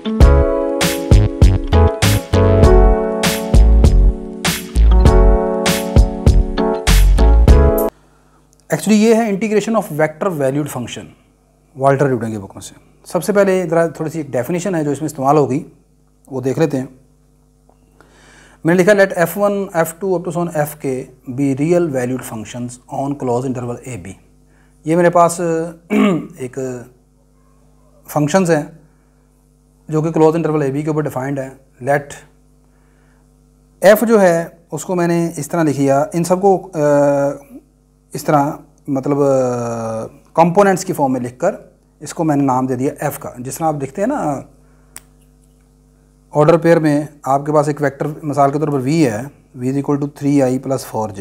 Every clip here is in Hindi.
एक्चुअली ये है integration of vector valued function, Walter Newton की बुक में से। सबसे पहले इधर थोड़ी सी एक डेफिनेशन है जो इसमें इस्तेमाल होगी, वो देख लेते हैं। मैंने लिखा let f1 f2 up to son f k be real valued functions on close interval A B. ये मेरे पास एक फंक्शंस हैं जो कि क्लोज इंटरवल ए बी के ऊपर डिफाइंड है। लेट f जो है उसको मैंने इस तरह लिख लिया, इन सबको इस तरह मतलब कंपोनेंट्स की फॉर्म में लिखकर इसको मैंने नाम दे दिया f का। जिस तरह आप देखते हैं ना ऑर्डर पेयर में आपके पास एक वेक्टर मिसाल के तौर पर v है, v is equal to 3i plus 4j,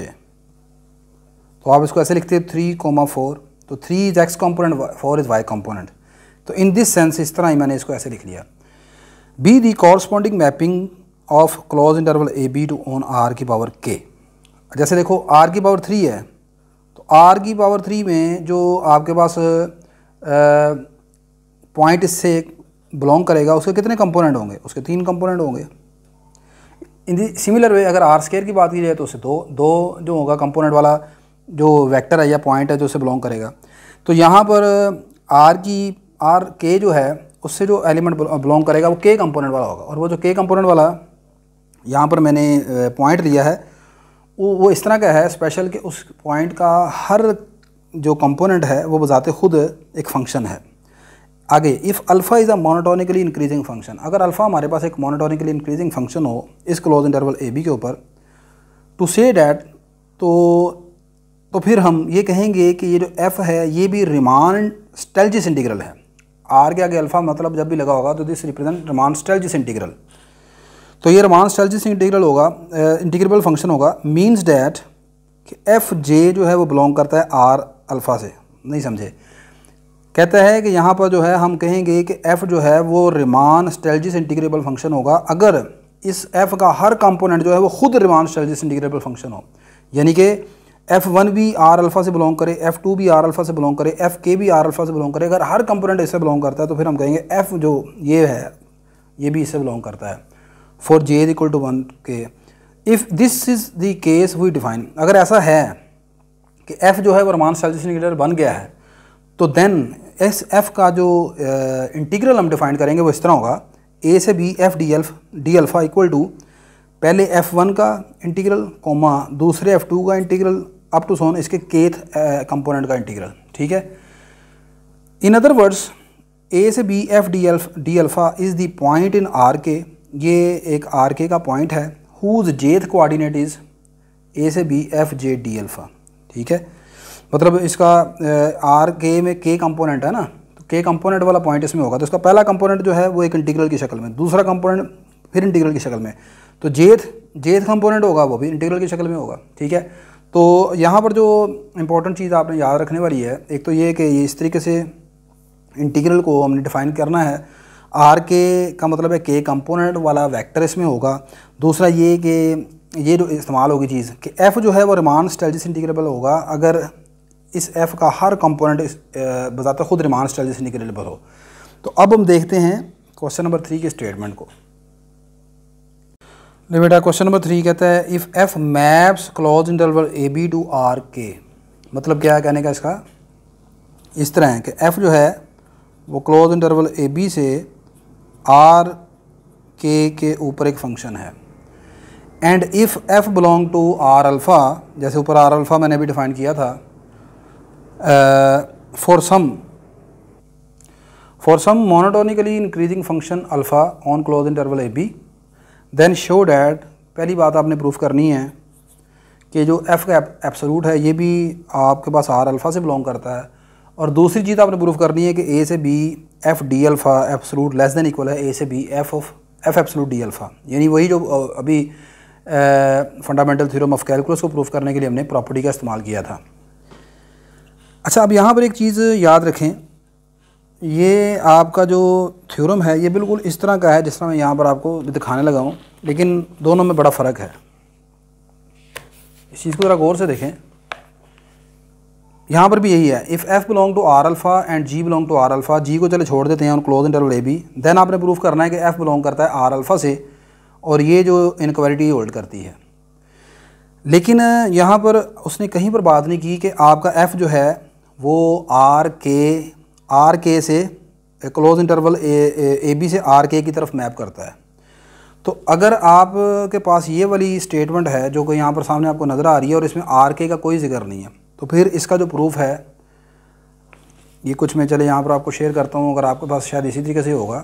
तो आप इसको ऐसे लिखते हैं 3, 4, तो 3 is x component, 4 is y component. तो इन दिस सेंस इस तरह ही मैंने इसको ऐसे लिख लिया। Be the corresponding mapping of close interval A B to on r की पावर k। जैसे देखो r की पावर 3 है, तो r की पावर 3 में जो आपके पास पॉइंट इससे बिलोंग करेगा उसके कितने कंपोनेंट होंगे? उसके 3 कंपोनेंट होंगे। इन दी सिमिलर वे अगर आर स्क्वायर की बात की जाए तो उससे दो जो होगा कंपोनेंट वाला जो वेक्टर है या पॉइंट है जो उससे बिलोंग करेगा। तो यहाँ पर आर के जो है उससे जो एलिमेंट बिलोंग करेगा वो के कंपोनेंट वाला होगा, और वो जो के कंपोनेंट वाला यहाँ पर मैंने पॉइंट लिया है वो इस तरह का है स्पेशल कि उस पॉइंट का हर जो कंपोनेंट है वो बजाते खुद एक फंक्शन है। आगे if alpha is a monotonically increasing function, अगर अल्फ़ा हमारे पास एक मोनोटोनिकली इंक्रीजिंग फंक्शन हो इस क्लोज इंटरवल ए बी के ऊपर, टू से डैट तो फिर हम ये कहेंगे कि ये जो एफ़ है ये भी रिमान स्टेल्जिस इंटीग्रल है। आर के आगे अल्फ़ा मतलब जब भी लगा होगा तो दिस रिप्रेजेंट रिमान स्टेल्जिस इंटीग्रल। तो ये रिमान स्टेल्जिस इंटीग्रल होगा, इंटीग्रेबल फंक्शन होगा। मीन्स डैट कि एफ जे जो है वो बिलोंग करता है आर अल्फ़ा से। नहीं समझे? कहता है कि यहाँ पर जो है हम कहेंगे कि f जो है वो रिमान स्टेल्जिस इंटीग्रेबल फंक्शन होगा अगर इस f का हर कंपोनेंट जो है वो खुद रिमान स्टेल्जिस इंटीग्रेबल फंक्शन हो। यानी कि f1 भी आर अल्फ़ा से बिलोंग करे, f2 भी आर अल्फ़ा से बिलोंग करे, fk भी आर अल्फ़ा से बिलोंग करे। अगर हर कंपोनेंट इससे बिलोंग करता है तो फिर हम कहेंगे f जो ये है ये भी इससे बिलोंग करता है। For j is equal to 1 k if this is the case we define, अगर ऐसा है कि f जो है वो रिमान स्टेल्जिस इंटीग्रल बन गया है तो देन इस f का जो इंटीग्रल हम डिफाइन करेंगे वो इस तरह होगा a से b f d alpha equal to पहले f1 का इंटीग्रल कोमा दूसरे f2 का इंटीग्रल अप टू सोन इसके केथ कंपोनेंट का इंटीग्रल। ठीक है। इन अदर वर्ड्स a से b f d alpha is the point in are के, ये एक आर के का पॉइंट है। हुज जेथ कोऑर्डिनेट इज़ a से b f j D alpha. ठीक है, मतलब इसका आर के में के कंपोनेंट है ना, तो के कंपोनेंट वाला पॉइंट इसमें होगा। तो इसका पहला कंपोनेंट जो है वो एक इंटीग्रल की शक्ल में, दूसरा कंपोनेंट फिर इंटीग्रल की शक्ल में, तो जेथ कंपोनेंट होगा वो भी इंटीग्रल की शक्ल में होगा। ठीक है। तो यहाँ पर जो इंपॉर्टेंट चीज़ आपने याद रखने वाली है, एक तो ये कि इस तरीके से इंटीग्रल को हमने डिफ़ाइन करना है। आर के का मतलब है के कंपोनेंट वाला वेक्टर इसमें होगा। दूसरा ये कि ये जो इस्तेमाल होगी चीज़ कि एफ़ जो है वो रिमान स्टेल्जिस इंटीग्रेबल होगा अगर इस f का हर कंपोनेंट बजाता खुद रिमान स्टेल्जिस इंटीग्रेबल हो। तो अब हम देखते हैं क्वेश्चन नंबर 3 के स्टेटमेंट को। ले बेटा क्वेश्चन नंबर 3 कहता है if f maps close interval A B to R k, मतलब क्या है कहने का इसका इस तरह है कि f जो है वो क्लोज इंटरवल ए बी से आर के ऊपर एक फंक्शन है। And if f belong to R alpha, जैसे ऊपर आर अल्फ़ा मैंने भी डिफ़ाइन किया था, for some monotonically increasing function alpha on closed interval a b, then show that, पहली बात आपने प्रूफ करनी है कि जो f का एब्सोल्यूट है ये भी आपके पास आर अल्फ़ा से बिलोंग करता है। और दूसरी चीज़ आपने प्रूफ करनी है कि a से b f d alpha absolute less than equal है a से b f absolute D alpha, यानी वही जो अभी फंडामेंटल थ्योरम ऑफ कैलकुलस को प्रूफ करने के लिए हमने प्रॉपर्टी का इस्तेमाल किया था। अच्छा, अब यहाँ पर एक चीज़ याद रखें, ये आपका जो थ्योरम है ये बिल्कुल इस तरह का है जिस तरह मैं यहाँ पर आपको दिखाने लगा हूँ, लेकिन दोनों में बड़ा फ़र्क है। इस चीज़ को ज़रा गौर से देखें। यहाँ पर भी यही है, if F belong to R alpha and G belong to R alpha, G को चले छोड़ देते हैं, close interval A B, then आपने प्रूफ करना है कि एफ बिलोंग करता है आर अल्फ़ा से और ये जो इनक्वालिटी होल्ड करती है। लेकिन यहाँ पर उसने कहीं पर बात नहीं की कि आपका एफ जो है वो आर के से क्लोज इंटरवल ए बी से आर के की तरफ मैप करता है। तो अगर आप के पास ये वाली स्टेटमेंट है जो कि यहाँ पर सामने आपको नज़र आ रही है और इसमें आर के का कोई जिक्र नहीं है, तो फिर इसका जो प्रूफ है ये कुछ मैं चले यहाँ पर आपको शेयर करता हूँ, अगर आपके पास शायद इसी तरीके से होगा।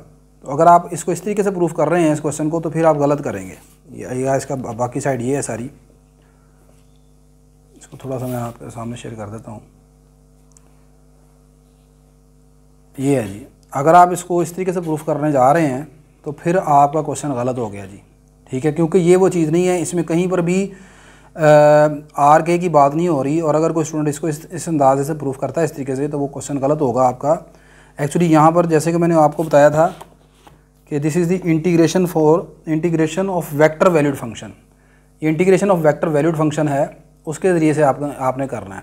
तो अगर आप इसको इस तरीके से प्रूफ कर रहे हैं इस क्वेश्चन को, तो फिर आप गलत करेंगे। या इसका बाकी साइड ये है सारी, इसको थोड़ा सा मैं आपके सामने शेयर कर देता हूँ। ये है जी, अगर आप इसको इस तरीके से प्रूफ करने जा रहे हैं तो फिर आपका क्वेश्चन गलत हो गया जी, ठीक है, क्योंकि ये वो चीज़ नहीं है, इसमें कहीं पर भी आर के की बात नहीं हो रही। और अगर कोई स्टूडेंट इसको इस अंदाजे से प्रूफ करता है इस तरीके से, तो वो क्वेश्चन गलत होगा आपका। एक्चुअली यहाँ पर जैसे कि मैंने आपको बताया था कि this is the integration of vector valued function. ये integration of vector valued function है, उसके ज़रिए से आपने करना है।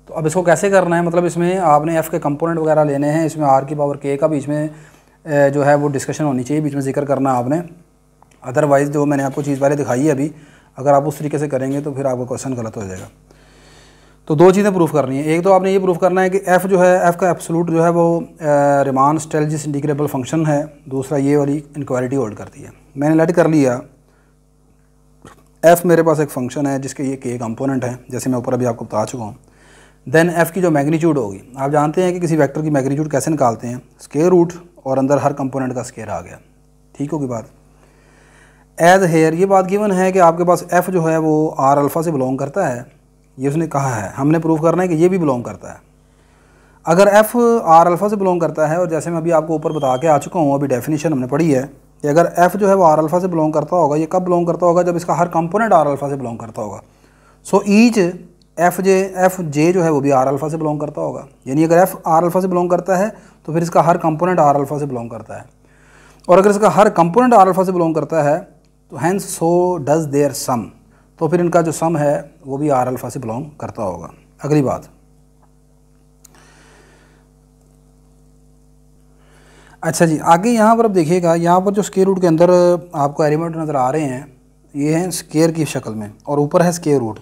तो अब इसको कैसे करना है, मतलब इसमें आपने एफ़ के कंपोनेंट वगैरह लेने हैं, इसमें आर की पावर के का बीच में जो है वो डिस्कशन होनी चाहिए, बीच में जिक्र करना है आपने। अदरवाइज़ जो मैंने आपको चीज़ पहले दिखाई है अभी, अगर आप उस तरीके से करेंगे तो फिर आपका क्वेश्चन गलत हो जाएगा। तो दो चीज़ें प्रूफ करनी है, एक तो आपने ये प्रूफ करना है कि एफ़ जो है, एफ़ का एब्सोल्यूट जो है वो रिमान स्टेल्जिस इंटीग्रेबल फंक्शन है। दूसरा ये वाली इनक्वालिटी होल्ड करती है। मैंने लेट कर लिया एफ़ मेरे पास एक फंक्शन है जिसके ये के कंपोनेंट है, जैसे मैं ऊपर अभी आपको बता चुका हूँ। देन एफ़ की जो मैग्नीट्यूड होगी, आप जानते हैं कि किसी वेक्टर की मैग्नीट्यूड कैसे निकालते हैं, स्क्वायर रूट और अंदर हर कंपोनेंट का स्क्वायर आ गया, ठीक होगी बात। एज हेयर ये बात गिवन है कि आपके पास एफ़ जो है वो आर अल्फ़ा से बिलोंग करता है, ये उसने कहा है, हमने प्रूफ करना है कि ये भी बिलोंग करता है। अगर एफ़ आर अल्फ़ा से बिलोंग करता है, और जैसे मैं अभी आपको ऊपर बता के आ चुका हूँ, अभी डेफिनेशन हमने पढ़ी है कि अगर एफ़ जो है वो आर अल्फ़ा से बिलोंग करता होगा, ये कब बिलोंग करता होगा, जब इसका हर कंपोनेंट आर अल्फ़ा से बिलोंग करता होगा। सो ईच एफ जे जो है वो भी आर अल्फ़ा से बिलोंग करता होगा। यानी अगर एफ़ आर अल्फ़ा से बिलोंग करता है तो फिर इसका हर कंपोनेंट आर अल्फ़ा से बिलोंग करता है, और अगर इसका हर कंपोनेंट आर अल्फ़ा से बिलोंग करता है तो हैंस सो डज देयर सम, तो फिर इनका जो सम है वो भी आर अल्फ़ा से बिलोंग करता होगा। अगली बात, अच्छा जी, आगे यहाँ पर अब देखिएगा, यहाँ पर जो स्क्वायर रूट के अंदर आपको एलिमेंट नज़र आ रहे हैं, ये हैं स्क्वायर की शक्ल में और ऊपर है स्क्वायर रूट।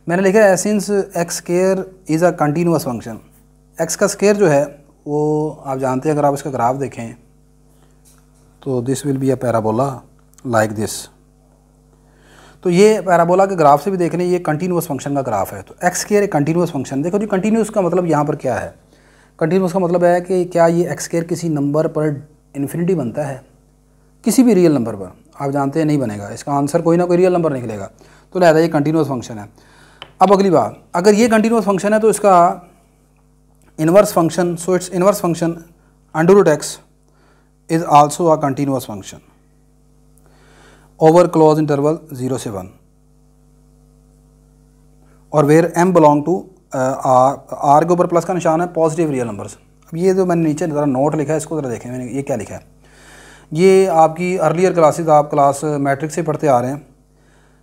मैंने लिखा है since x square is a continuous function. X का स्क्वायर जो है वो आप जानते हैं, अगर आप इसका ग्राफ देखें तो this will be a parabola like this. तो ये पैराबोला के ग्राफ से भी देख लें, ये कंटिन्यूअस फंक्शन का ग्राफ है। तो एक्स स्क्वायर एक कंटिन्यूअस फंक्शन, देखो जी कंटिन्यूअस का मतलब यहाँ पर क्या है, कंटिन्यूअस का मतलब है कि क्या ये एक्स स्क्वायर किसी नंबर पर इन्फिनिटी बनता है, किसी भी रियल नंबर पर। आप जानते हैं नहीं बनेगा, इसका आंसर कोई ना कोई रियल नंबर निकलेगा, तो लिहाजा ये कंटिन्यूअस फंक्शन है। अब अगली बात, अगर ये कंटिन्यूअस फंक्शन है तो इसका inverse function, so it's inverse function under root X is also a continuous function over close interval 0 से 1 और where M belong to R के ऊपर प्लस का निशान है, पॉजिटिव रियल नंबर्स। अब ये जो मैंने नीचे ज़रा नोट लिखा है इसको ज़रा देखें, मैंने ये क्या लिखा है, ये आपकी अर्लियर क्लासेस आप क्लास मैट्रिक्स से पढ़ते आ रहे हैं।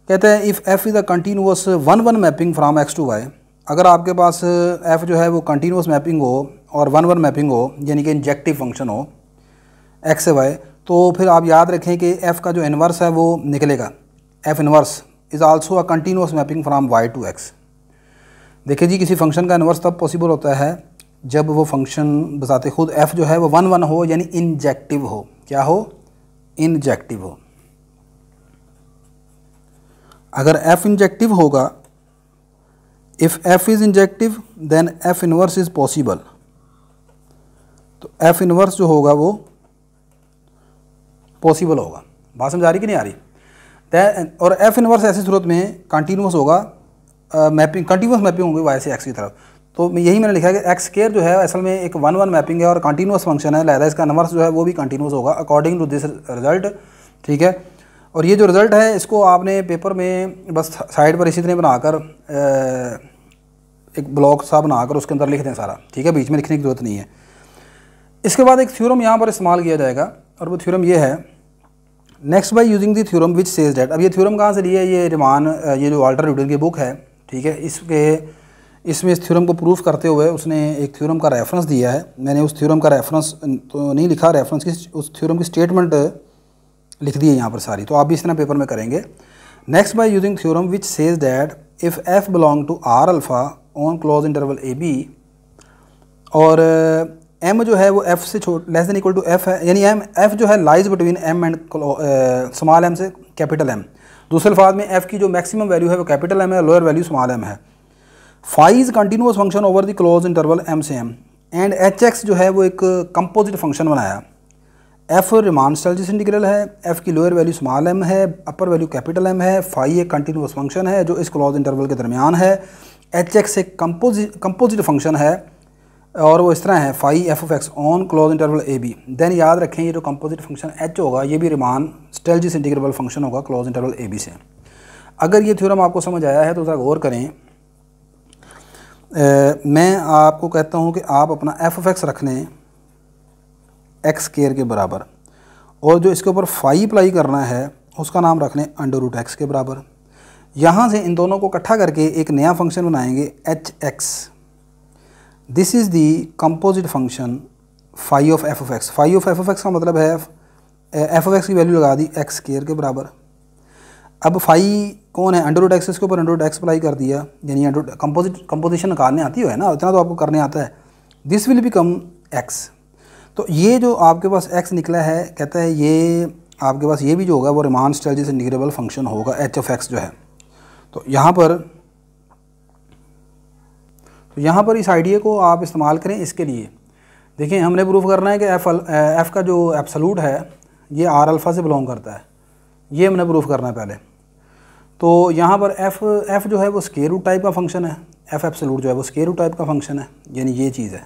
कहते हैं if F is a continuous 1-1 mapping from X to Y. अगर आपके पास एफ़ जो है वो कंटिन्यूअस मैपिंग हो और 1-1 मैपिंग हो, यानी कि इंजेक्टिव फंक्शन हो एक्स से वाई, तो फिर आप याद रखें कि एफ़ का जो इन्वर्स है वो निकलेगा, F inverse is also a continuous mapping from Y to X. देखिए जी, किसी फंक्शन का इन्वर्स तब पॉसिबल होता है जब वो फंक्शन बजाते खुद एफ़ जो है वो 1-1 हो, यानी इंजेक्टिव हो। क्या हो? इंजेक्टिव हो। अगर एफ इंजेक्टिव होगा, if F is injective then F inverse is possible. तो एफ इनवर्स जो होगा वो पॉसिबल होगा। बात समझ आ रही कि नहीं आ रही? और एफ इनवर्स ऐसी सूरत में कंटिन्यूअस होगा, मैपिंग कंटिन्यूअस मैपिंग होगी वाई से एक्स की तरफ। तो यही मैंने लिखा है कि एक्स स्क्वायर जो है असल में एक 1-1 मैपिंग है और कंटिन्यूअस फंक्शन है, लिहाजा इसका इनवर्स जो है वो भी कंटिन्यूअस होगा अकॉर्डिंग टू दिस रिजल्ट, ठीक है। और ये जो रिज़ल्ट है इसको आपने पेपर में बस साइड पर इसी तरह बनाकर एक ब्लॉक सा बनाकर उसके अंदर लिख दें सारा, ठीक है, बीच में लिखने की ज़रूरत नहीं है। इसके बाद एक थ्योरम यहाँ पर इस्तेमाल किया जाएगा और वो थ्योरम ये है, next by using the theorem which says that. अब ये थ्योरम कहाँ से लिया है? ये रिमान, ये जो वाल्टर न्यूटन की बुक है, ठीक है, इसमें इस थ्योरम को प्रूफ करते हुए उसने एक थ्योरम का रेफरेंस दिया है। मैंने उस थ्योरम का रेफरेंस तो नहीं लिखा, रेफरेंस की उस थ्योरम की स्टेटमेंट लिख दी है यहाँ पर सारी, तो आप भी इस तरह पेपर में करेंगे। Next, by using theorem which says that if F belong to R alpha on close interval A B, और एम जो है वो एफ से less than equal to F है, यानी एफ जो है lies between M and small M से कैपिटल एम। दूसरे अल्फाज में एफ की जो मैक्सिमम वैल्यू है वो कैपिटल एम है, लोअर वैल्यू स्मॉल एम है। Phi is continuous function over the close interval M से एम, एंड एच एक्स जो है वो एक कंपोजिट फंक्शन बनाया। एफ रिमान स्टेलजिस इंटीग्रल है, एफ की लोअर वैल्यू स्मॉल एम है, अपर वैल्यू कैपिटल एम है। फाई एक कंटिन्यूस फंक्शन है जो इस क्लोज इंटरवल के दरमियान है। एच एक्स एक कंपोजिट फंक्शन है और वो इस तरह है, phi F of X on close interval A B. Then याद रखें ये जो कंपोजिट फंक्शन एच होगा ये भी रिमान स्टेलजिस इंटीग्रेबल फंक्शन होगा क्लोज इंटरवल ए बी से। अगर ये थ्योरम आपको समझ आया है तो ज़रा गौर करें। मैं आपको कहता हूँ कि आप अपना एफ ऑफ एक्स रख लें एक्स स्क्वायर के बराबर, और जो इसके ऊपर फाई अप्लाई करना है उसका नाम रख लें अंडर रूट एक्स के बराबर। यहाँ से इन दोनों को इकट्ठा करके एक नया फंक्शन बनाएंगे H X. This is the composite function phi of F of X. Phi of F of X का मतलब है एफ ऑफ एक्स की वैल्यू लगा दी एक्स स्क्वायर के बराबर। अब फाई कौन है, अंडर रूट एक्स, इसके ऊपर अंडर रूट एक्स अप्लाई कर दिया, यानी अंडर कंपोजिशन निकालने आती है ना, इतना तो आपको करने आता है। This will become x. तो ये जो आपके पास एक्स निकला है, कहता है ये आपके पास ये भी जो होगा वो रिमान स्टेलजिस इंटीग्रेबल फंक्शन होगा एच ऑफ एक्स जो है। तो यहाँ पर इस आइडिया को आप इस्तेमाल करें इसके लिए। देखिए हमने प्रूफ करना है कि एफ़ का जो एब्सोल्यूट है ये आर अल्फ़ा से बिलोंग करता है, ये हमने प्रूफ करना है पहले। तो यहाँ पर एफ़ जो है वो स्क्वायर रूट टाइप का फंक्शन है, एफ़ एब्सोल्यूट जो है वो स्क्वायर रूट टाइप का फंक्शन है, यानी ये चीज़ है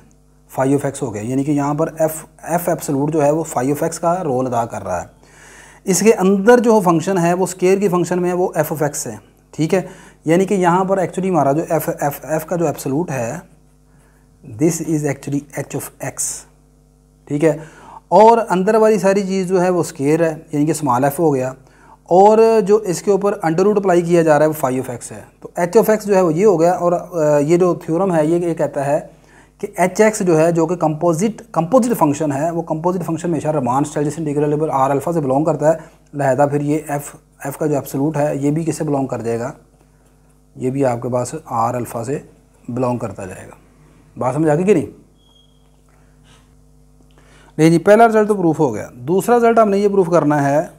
फाई ऑफ एक्स हो गया। यानी कि यहाँ पर एफ़ एब्सोल्यूट जो है वो फाई ऑफ एक्स का रोल अदा कर रहा है। इसके अंदर जो फंक्शन है वो स्क्वायर की फंक्शन में है, वो एफ़ ऑफ एक्स है, ठीक है। यानी कि यहाँ पर एक्चुअली हमारा जो एफ का जो एब्सोल्यूट है this is actually H of x, ठीक है। और अंदर वाली सारी चीज़ जो है वो स्क्वायर है, यानी कि स्मॉल एफ हो गया, और जो इसके ऊपर अंडर रूट अप्लाई किया जा रहा है वो फाई ऑफ एक्स है। तो एच ऑफ एक्स जो है वो ये हो गया। और ये जो थ्योरम है ये कहता है कि एच एक्स जो है जो कि कंपोजिट फंक्शन है, वो कंपोजिट फंक्शन हमेशा रिमान स्टेलजिस इंटीग्रेबल आर अल्फ़ा से बिलोंग करता है। लिहाजा फिर ये एफ का जो एब्सोल्यूट है ये भी किससे बिलोंग कर जाएगा, ये भी आपके पास आर अल्फ़ा से बिलोंग करता जाएगा। बात समझ आ गई कि नहीं? जी, पहला रिजल्ट तो प्रूफ हो गया। दूसरा रिजल्ट हमने ये प्रूफ करना है,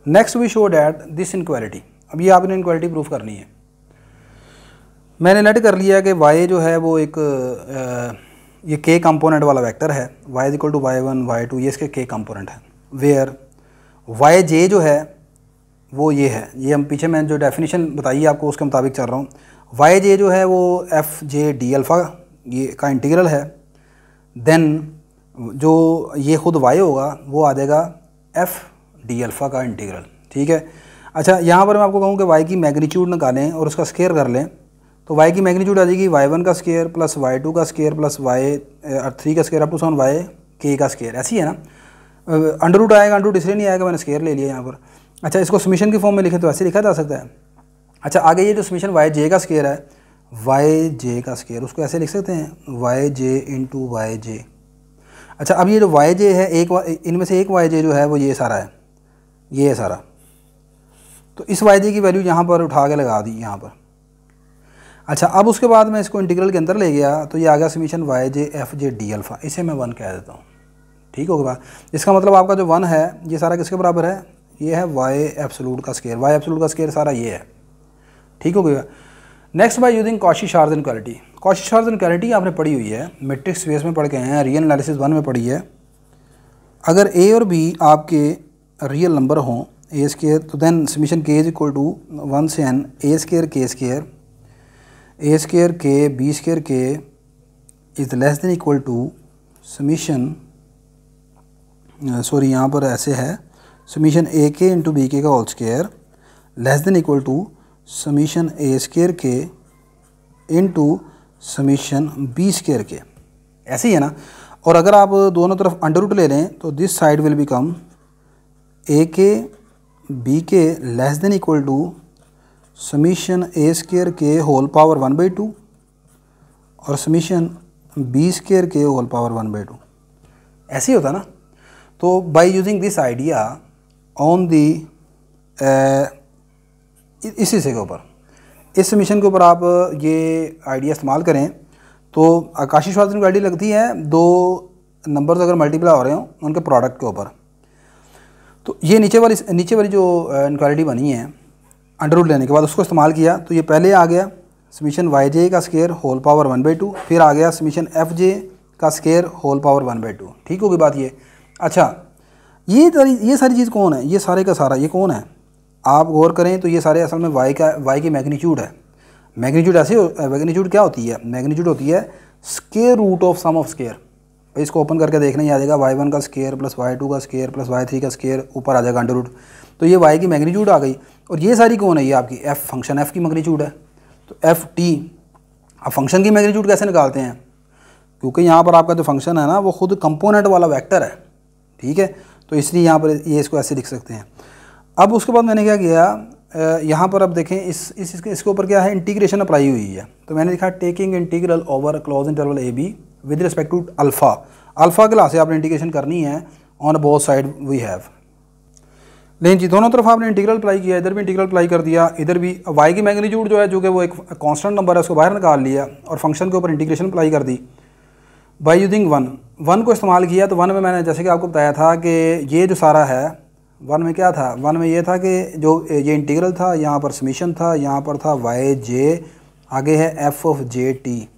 next we show that this inequality. अब ये आपने इनक्वालिटी प्रूफ करनी है। मैंने नेट कर लिया कि y जो है वो एक ये k कंपोनेंट वाला वेक्टर है, y is equal to y1 y2, ये इसके k कंपोनेंट है। वेयर yj जो है वो ये है, ये हम पीछे मैंने जो डेफिनेशन बताई आपको उसके मुताबिक चल रहा हूँ। yj जो है वो एफ जे डी अल्फ़ा ये का इंटीग्रल है। देन जो ये खुद y होगा वो आ जाएगा एफ डी अल्फ़ा का इंटीग्रल, ठीक है। अच्छा, यहाँ पर मैं आपको कहूँ कि y की मैग्नीट्यूड निकालें और उसका स्क्वायर कर लें, तो y की मैग्नीट्यूड आ जाएगी y1 का स्क्वायर प्लस y2 का स्क्वायर प्लस y3 का स्क्वायर अप टू 7 y का स्क्वायर, ऐसी है ना। अंडर रूट आएगा, अंडर रूट इसलिए नहीं आएगा, मैंने स्क्वायर ले लिया यहाँ पर। अच्छा, इसको समीशन की फॉर्म में लिखे तो ऐसे लिखा जा सकता है। अच्छा, आगे ये जो समीशन yj का स्क्वायर है, yj का स्क्वायर उसको ऐसे लिख सकते हैं yj इंटू yj। अच्छा, अब ये जो yj है एक इनमें से एक yj जो है वो ये सारा है, ये है सारा। तो इस yj की वैल्यू यहाँ पर उठा के लगा दी यहाँ पर। अच्छा, अब उसके बाद मैं इसको इंटीग्रल के अंदर ले गया तो ये आ गया समीशन yj एफ जे डी अल्फ़ा, इसे मैं 1 कह देता हूँ, ठीक होगा। इसका मतलब आपका जो 1 है ये सारा किसके बराबर है, ये है y एब्सोल्यूट का स्क्वायर, y एब्सोल्यूट का स्क्वायर सारा ये है, ठीक हो गया। Next by using Cauchy Schwarz inequality. Cauchy Schwarz inequality आपने पढ़ी हुई है, मैट्रिक्स स्पेस में पढ़ के हैं, रियल एनालिसिस 1 में पढ़ी है। अगर a और b आपके रियल नंबर हों ए स्क्वायर, तो देन समीशन k इज इक्वल टू 1 से n a square k square a square k b square k is less than equal to summation, sorry यहाँ पर ऐसे है समीशन ए के इंटू बी के का whole square less than equal to summation A square k into summation B square k, ऐसे ही है ना। और अगर आप दोनों तरफ अंडर रूट ले लें तो this side will become A k B k less than equal to summation A square k whole power 1/2 और summation B square k whole power 1/2, ऐसे ही होता ना। तो by using this idea on the इस हिस्से के ऊपर, इस समीशन के ऊपर आप ये आइडिया इस्तेमाल करें तो आकाशी श्वासन की आइडिया लगती है दो नंबर्स अगर मल्टीप्लाई हो रहे हो उनके प्रोडक्ट के ऊपर। तो ये नीचे वाली जो इनक्वालिटी बनी है अंडर रूट लेने के बाद उसको इस्तेमाल किया तो ये पहले आ गया समीशन वाई जे का स्क्वायर होल पावर 1/2, फिर आ गया समीशन एफ जे का स्क्वायर होल पावर 1/2। ठीक होगी बात ये। अच्छा ये सारी चीज़ कौन है, ये सारे का सारा ये कौन है, आप गौर करें तो ये सारे असल में वाई की मैग्नीट्यूड है। मैग्नीट्यूड मैग्नीट्यूड क्या होती है, मैग्नीट्यूड होती है square root of sum of square. भाई इसको ओपन करके देखना ही आ जाएगा, y1 का स्क्वायर प्लस y2 का स्क्वायर प्लस y3 का स्क्वायर ऊपर आ जाएगा अंडर रूट। तो ये y की मैग्नीट्यूड आ गई। और ये सारी कौन है, ये आपकी f फंक्शन f की मैग्नीट्यूड है। तो एफ टी, अब फंक्शन की मैग्नीट्यूड कैसे निकालते हैं, क्योंकि यहाँ पर आपका जो फंक्शन है ना वो खुद कंपोनेंट वाला वेक्टर है। ठीक है, तो इसलिए यहाँ पर ये इसको ऐसे लिख सकते हैं। अब उसके बाद मैंने क्या किया, यहाँ पर अब देखें इसके ऊपर क्या है, इंटीग्रेशन अप्लाई हुई है। तो मैंने लिखा taking integral over close interval A B with respect to alpha. Alpha के लासे आपने इंटीग्रेशन करनी है on both side we have. लेकिन जी दोनों तरफ आपने इंटीग्रल अप्लाई किया, इधर भी इंटीग्रल अप्लाई कर दिया, इधर भी वाई की मैग्नीट्यूड जो है जो कि वो एक कांस्टेंट नंबर है उसको बाहर निकाल लिया और फंक्शन के ऊपर इंटीग्रेशन अप्लाई कर दी बाय यूजिंग वन को इस्तेमाल किया। तो वन में मैंने जैसे कि आपको बताया था कि ये जो सारा है वन में क्या था, वन में ये था कि जो ये इंटीग्रल था यहाँ पर समीशन था, यहाँ पर था वाई जे, आगे है F of J T,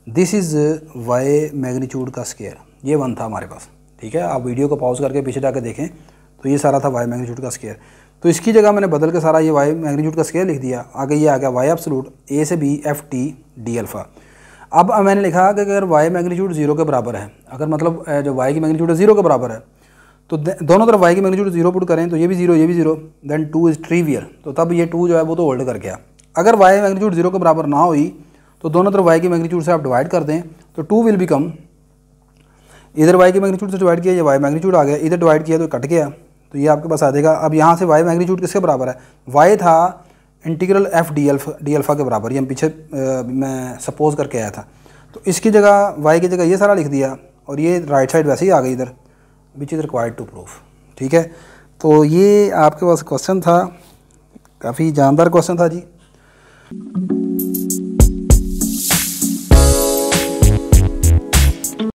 this is why magnitude का स्क्वायर। ये वन था हमारे पास। ठीक है, आप वीडियो को पॉज करके पीछे जाकर देखें तो ये सारा था वाई मैग्नीट्यूड का स्क्वायर। तो इसकी जगह मैंने बदल के सारा ये वाई मैग्नीट्यूड का स्क्वायर लिख दिया। आगे ये आ गया वाई एब्सोल्यूट ए से B F T D alpha. अब मैंने लिखा कि अगर वाई मैग्नीट्यूड 0 के बराबर है, अगर मतलब जो वाई की मैग्नीट्यूड है 0 के बराबर है, तो दोनों तरफ वाई की मैग्नीट्यूड 0 पुट करें तो ये भी 0 ये भी 0, देन 2 इज़ ट्रिवियल। तो तब ये 2 जो है वो तो होल्ड कर गया। अगर वाई मैग्नीट्यूड 0 के बराबर ना हुई तो दोनों तरफ वाई की मैग्नीट्यूड से आप डिवाइड कर दें तो 2 विल बिकम, इधर वाई की मैग्नीट्यूड से डिवाइड किया, ये वाई मैग्नीट्यूड आ गया, इधर डिवाइड किया तो कट गया, तो ये आपके पास आ जाएगा। अब यहाँ से वाई मैग्नीट्यूड किसके बराबर है, वाई था इंटीग्रल एफ डी अल्फ़ा के बराबर, ये हम पीछे मैं सपोज करके आया था। तो इसकी जगह वाई की जगह ये सारा लिख दिया और ये राइट साइड वैसे ही आ गई इधर, which is required to proof. ठीक है, तो ये आपके पास क्वेश्चन था, काफ़ी जानदार क्वेश्चन था जी।